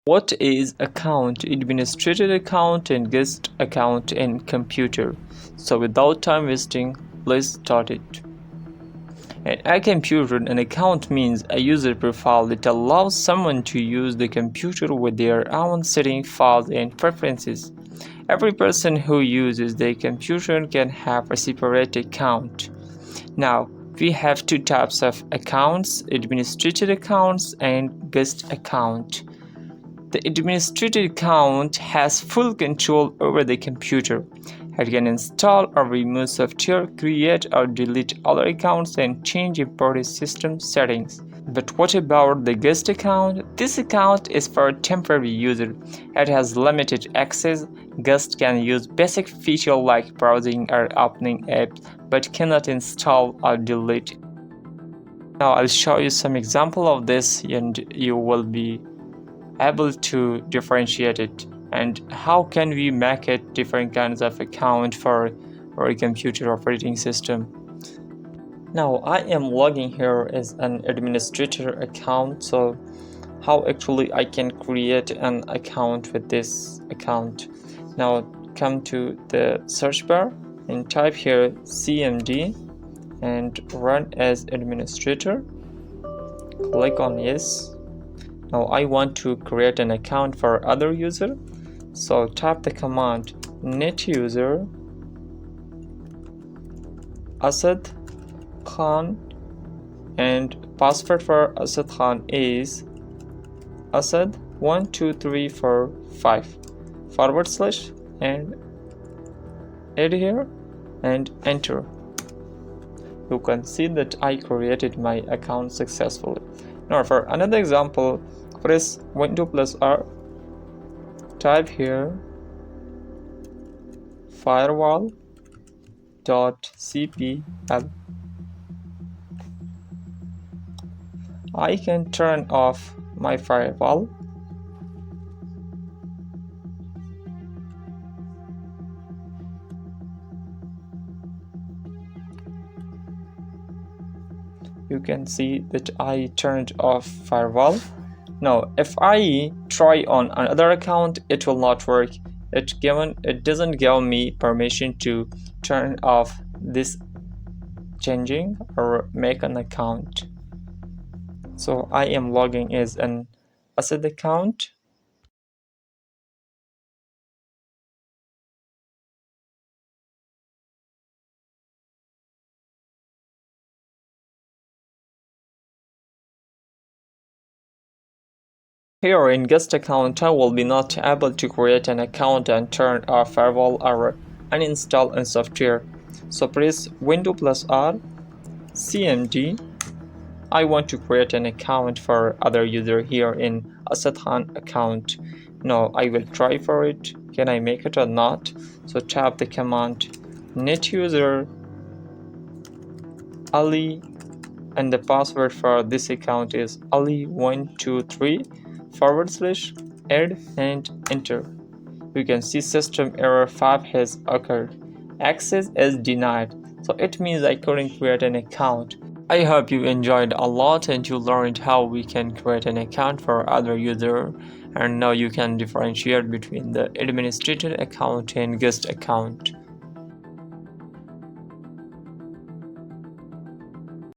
What is account, administrator account and guest account in computer? So without time wasting, let's start it. In a computer, an account means a user profile that allows someone to use the computer with their own setting files and preferences. Every person who uses the computer can have a separate account. Now, we have two types of accounts: administrator accounts and guest account. The administrator account has full control over the computer. It can install or remove software, create or delete other accounts, and change important system settings. But what about the guest account? This account is for a temporary user. It has limited access. Guests can use basic features like browsing or opening apps, but cannot install or delete. Now I'll show you some example of this and you will be able to differentiate it. And how can we make it different kinds of account for a computer operating system? Now I am logging here as an administrator account. So how actually I can create an account with this account? Now come to the search bar and type here CMD and run as administrator. Click on yes. Now I want to create an account for other user, so type the command netuser Asad Khan, and password for Asad Khan is Asad12345 / and add here and enter. You can see that I created my account successfully. Now for another example, press Windows+R, type here firewall.cpl. I can turn off my firewall. You can see that I turned off firewall. Now if I try on another account, it will not work. It doesn't give me permission to turn off this changing or make an account. So I am logging as an Asad account. Here in guest account, I will be not able to create an account and turn off firewall or uninstall a software. So press Windows+R, CMD. I want to create an account for other user here in Asad Khan account. Now I will try for it. Can I make it or not? So type the command netuser Ali, and the password for this account is Ali123 / add and enter. You can see system error 5 has occurred. Access is denied. So it means I couldn't create an account. I hope you enjoyed a lot and you learned how we can create an account for other user, and now you can differentiate between the administrator account and guest account.